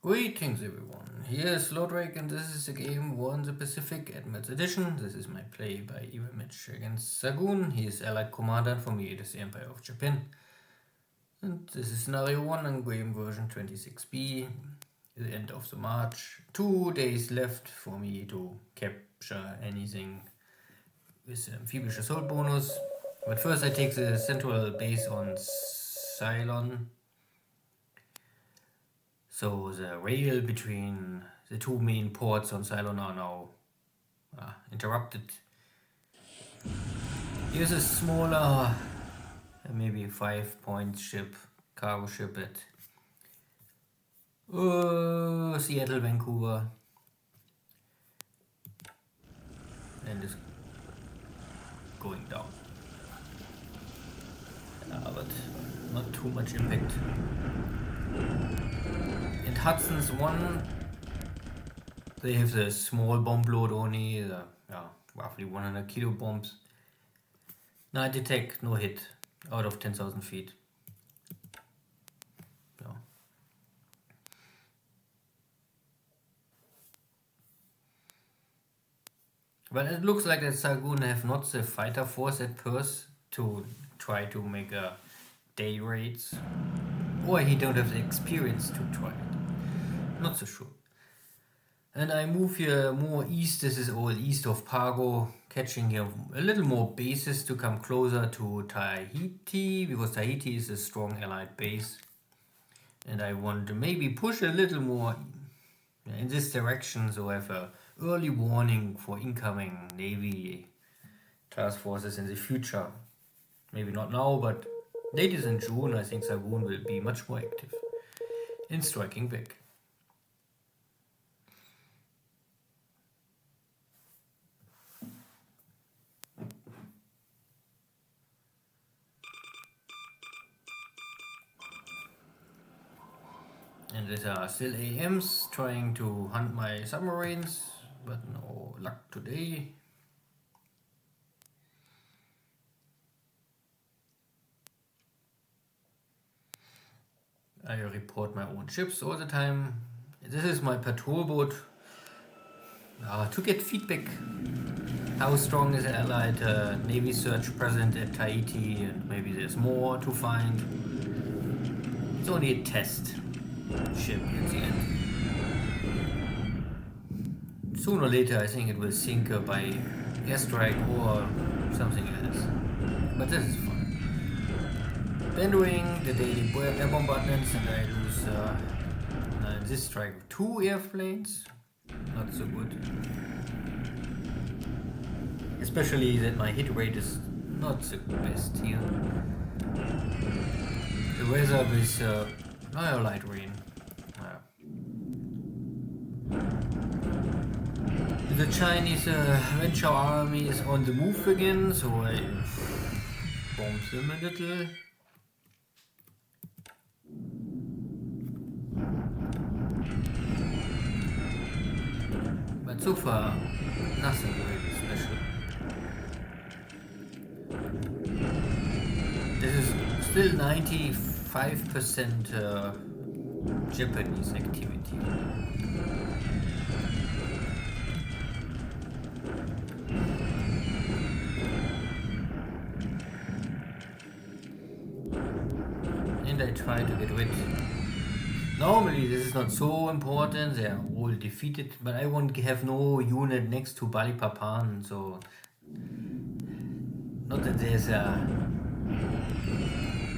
Greetings everyone, here's Lodrik and this is the game War in the Pacific Admiral's Edition. This is my play by even match against Xargun. He is Allied Commander, for me it is the Empire of Japan. And this is scenario 1 and game version 26b, the end of the march. 2 days left for me to capture anything with the amphibious assault bonus. But first I take the central base on Ceylon. So the rail between the two main ports on Ceylon are now interrupted. Here's a smaller, maybe 5-point ship, cargo ship at Seattle, Vancouver, and it's going down. But not too much impact. And Hudson's one, they have the small bomb load only, roughly 100 kilo bombs. No detect, no hit, out of 10,000 feet. No. But it looks like that Xargun have not the fighter force at Perth to try to make a day raids. Or he don't have the experience to try it. Not so sure. And I move here more east. This is all east of Pago, catching here a little more bases to come closer to Tahiti, because Tahiti is a strong allied base. And I want to maybe push a little more in this direction, so I have a early warning for incoming Navy task forces in the future. Maybe not now, but latest in June, I think Xargun will be much more active in striking back. And these are still AMs trying to hunt my submarines, but no luck today. I report my own ships all the time. This is my patrol boat to get feedback. How strong is the Allied Navy search present at Tahiti, and maybe there's more to find. It's only a test ship at the end. Sooner or later I think it will sink by airstrike or something else. But this is fun. Then doing the daily air bombardments, and I lose this strike 2 airplanes. Not so good. Especially that my hit rate is not the best here. The weather with light rain. The Chinese Venture army is on the move again, so I bomb them a little. But so far, nothing really special. This is still 95% Japanese activity. And I try to get rid. Normally this is not so important, they are all defeated, but I won't have no unit next to Balikpapan, so not that there's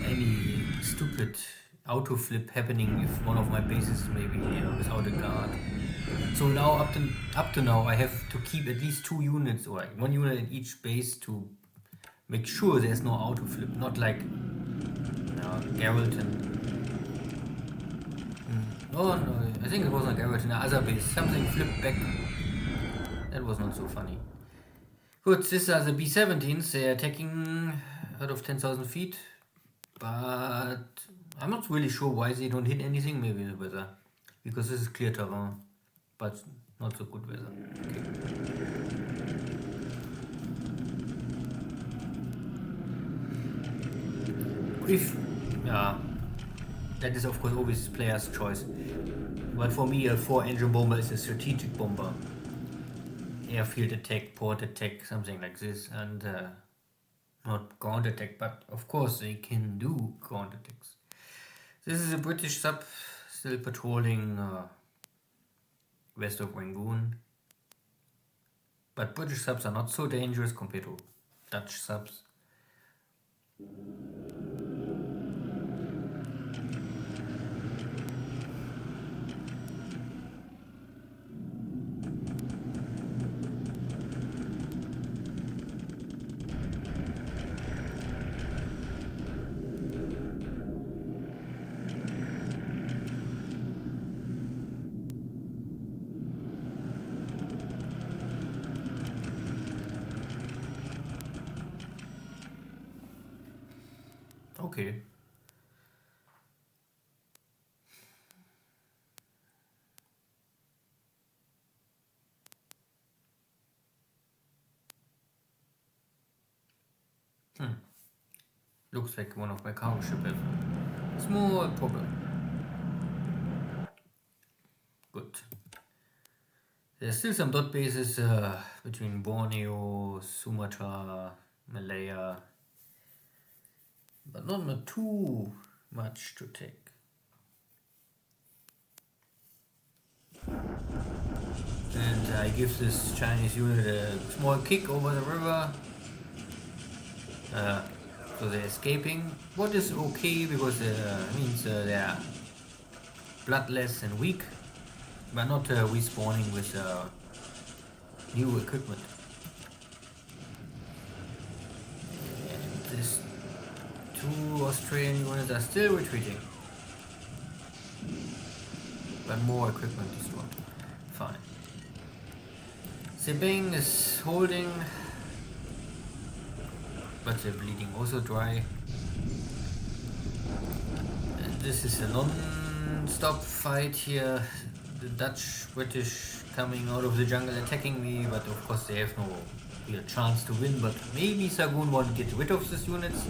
any stupid auto flip happening if one of my bases maybe without a guard. So now up to now I have to keep at least 2 units or 1 unit in each base to make sure there's no auto flip, not like Geralton. Oh no, I think it was not Geralton, the other base. Something flipped back. That was not so funny. Good, these are the B-17s. They are attacking out of 10,000 feet. But I'm not really sure why they don't hit anything. Maybe the weather. Because this is clear terrain. But not so good weather. Okay. That is of course always player's choice. But for me, a 4-engine bomber is a strategic bomber. Airfield attack, port attack, something like this, and not ground attack, but of course they can do ground attacks. This is a British sub still patrolling west of Rangoon. But British subs are not so dangerous compared to Dutch subs. Okay. Looks like one of my cargo ship has small problem. Good. There's still some dot bases between Borneo, Sumatra, Malaya, but not too much to take. And I give this Chinese unit a small kick over the river. So they're escaping. What is okay because it means they are bloodless and weak, but not respawning with new equipment. And these 2 Australian units are still retreating, but more equipment destroyed. Fine. Sebeng is holding, but they're bleeding also dry. And this is a non-stop fight here. The Dutch, British coming out of the jungle attacking me, but of course they have no real chance to win. But maybe Xargun won't get rid of these units.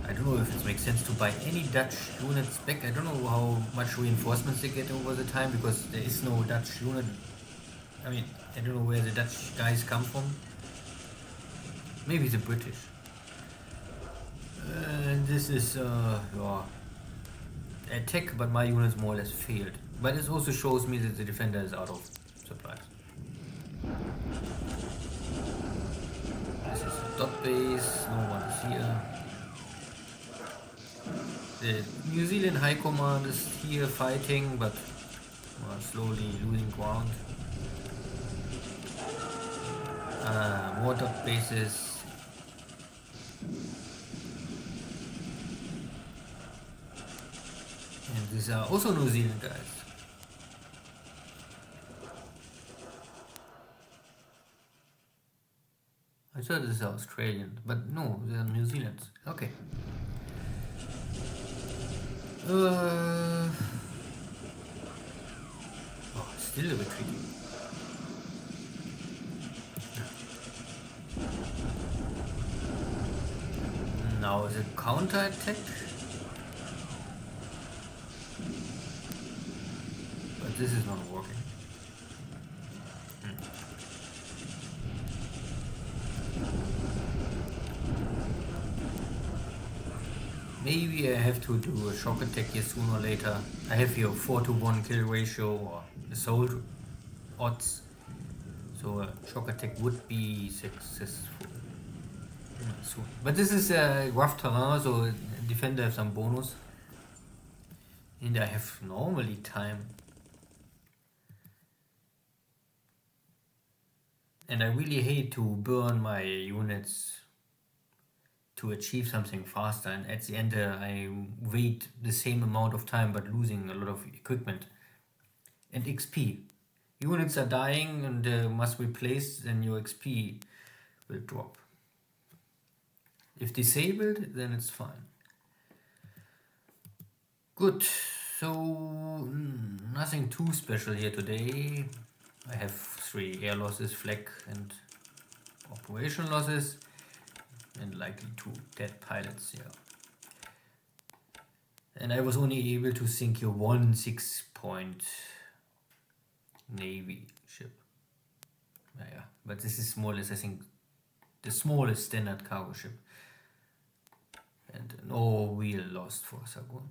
I don't know if it makes sense to buy any Dutch units back. I don't know how much reinforcements they get over the time because there is no Dutch unit. I mean, I don't know where the Dutch guys come from. Maybe the British. This is attack, but my units more or less failed. But it also shows me that the defender is out of supplies. This is a dot base, no one is here. The New Zealand High Command is here fighting, but slowly losing ground. More dot bases. And these are also New Zealand guys. I thought this is Australian, but no, they are New Zealand. Okay. Still retreating. Now is it counter attack? But this is not working. Maybe I have to do a shock attack here sooner or later. I have here 4-to-1 kill ratio or assault odds. So a shock attack would be successful soon. But this is rough terrain, so defender have some bonus. And I have normally time. And I really hate to burn my units to achieve something faster, and at the end I wait the same amount of time but losing a lot of equipment and XP. Units are dying and must replace, then your XP will drop. If disabled, then it's fine. Good, so nothing too special here today. I have 3 air losses, flak and operation losses, and likely 2 dead pilots here. And I was only able to sink here one 6-point Navy ship. Yeah, but this is more or less, I think, the smallest standard cargo ship. And no real loss for Xargun.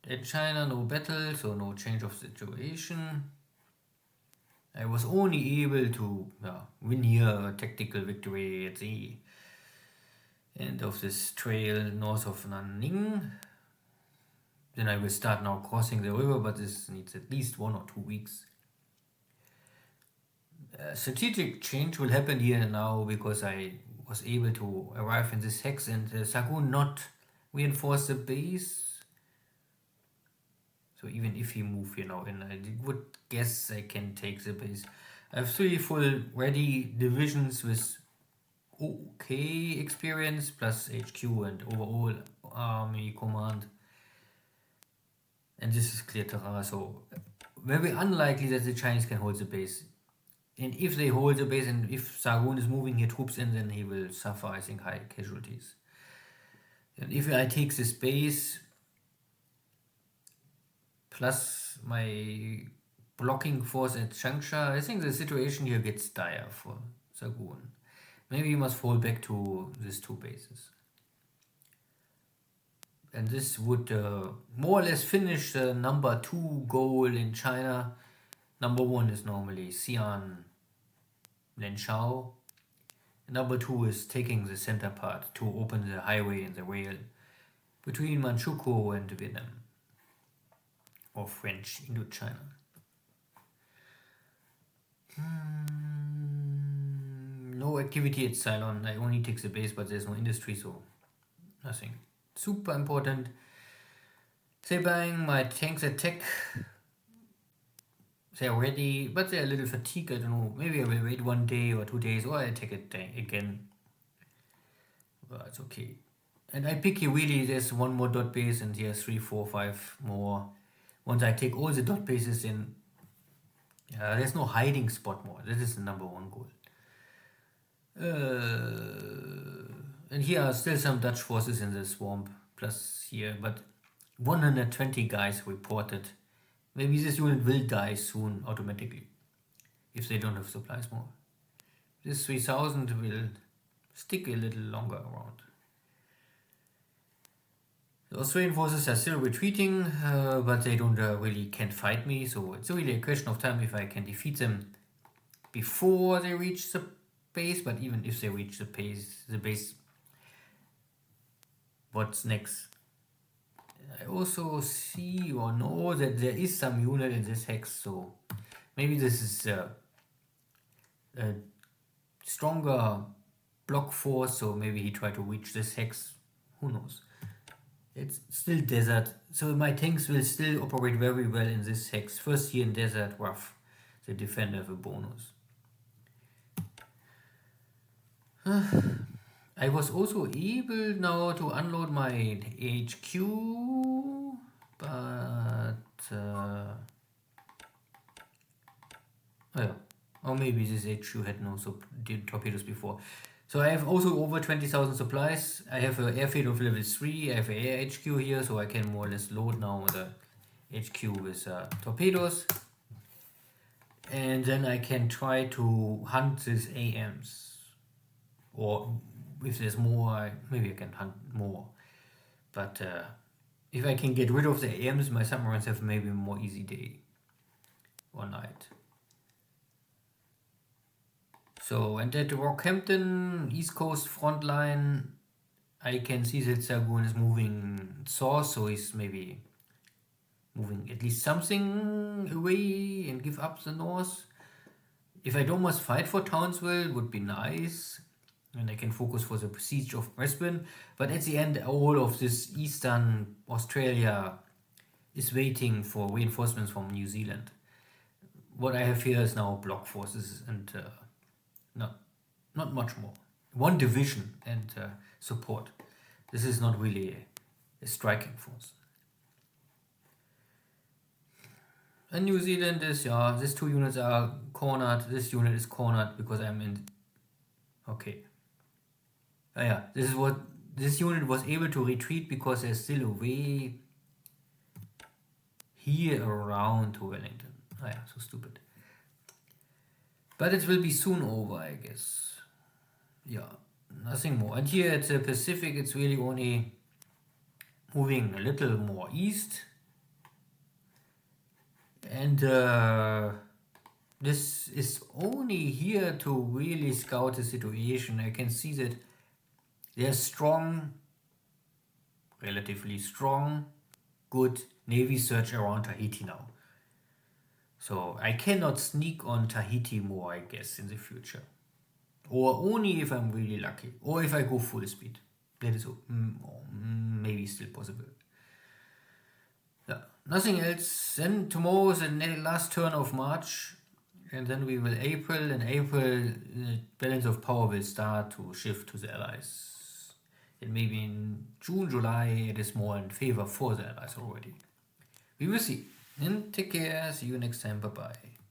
In China, no battle, so no change of situation. I was only able to win here a tactical victory at the end of this trail north of Nanning. Then I will start now crossing the river, but this needs at least 1 or 2 weeks. Strategic change will happen here and now because I was able to arrive in this hex and Xargun not reinforce the base. So even if he move here now in, I would guess I can take the base. I have 3 full ready divisions with okay experience plus HQ and overall army command. And this is clear terrain, so very unlikely that the Chinese can hold the base. And if they hold the base and if Xargun is moving here troops in, then he will suffer, I think, high casualties. And if I take this base plus my blocking force at Changsha, I think the situation here gets dire for Xargun. Maybe he must fall back to these 2 bases. And this would more or less finish the number 2 goal in China. Number 1 is normally Xi'an, Lenshao. Number 2 is taking the center part to open the highway and the rail between Manchukuo and Vietnam, or French Indochina. No activity at Ceylon. I only take the base, but there's no industry, so nothing super important. Sebang, my tanks attack. They're ready, but they're a little fatigued. I don't know. Maybe I will wait 1 day or 2 days, or I attack it again. But it's okay. And I pick here really, there's 1 more dot base, and here's 3, 4, 5 more. Once I take all the dot bases in, there's no hiding spot more. This is the number 1 goal. And here are still some Dutch forces in the swamp, plus here, but 120 guys reported. Maybe this unit will die soon automatically, if they don't have supplies more. This 3000 will stick a little longer around. The Australian forces are still retreating, but they don't really can't fight me, so it's really a question of time if I can defeat them before they reach the base. But even if they reach the base, what's next? I also see or know that there is some unit in this hex, so maybe this is a stronger block force, so maybe he tried to reach this hex, who knows. It's still desert, so my tanks will still operate very well in this hex. First here in desert rough, the defender have a bonus. I was also able now to unload my HQ, but or maybe this HQ had no torpedoes before. So I have also over 20,000 supplies. I have an airfield of level 3. I have an air HQ here, so I can more or less load now the HQ with torpedoes. And then I can try to hunt these AMs. Or if there's more, maybe I can hunt more. But if I can get rid of the AMs, my submarines have maybe a more easy day or night. So, and at Rockhampton, East Coast front line, I can see that Xargun is moving south, so he's maybe moving at least something away and give up the north. If I don't must fight for Townsville, it would be nice. And I can focus for the siege of Brisbane. But at the end, all of this eastern Australia is waiting for reinforcements from New Zealand. What I have here is now block forces and not much more. 1 division and support. This is not really a striking force. And New Zealand is, these 2 units are cornered. This unit is cornered because I'm in. Okay. This is what this unit was able to retreat because there's still a way here around to Wellington. Oh yeah, so stupid. But it will be soon over, I guess. Yeah, nothing more. And here at the Pacific, it's really only moving a little more east. And this is only here to really scout the situation. I can see that there's strong, relatively strong, good Navy search around Tahiti now. So I cannot sneak on Tahiti more, I guess, in the future. Or only if I'm really lucky. Or if I go full speed. That is maybe still possible. Yeah, nothing else. Then tomorrow is the last turn of March. And then we will April. In April, the balance of power will start to shift to the Allies. And maybe in June, July, it is more in favor for the Allies already. We will see. And take care. See you next time. Bye bye.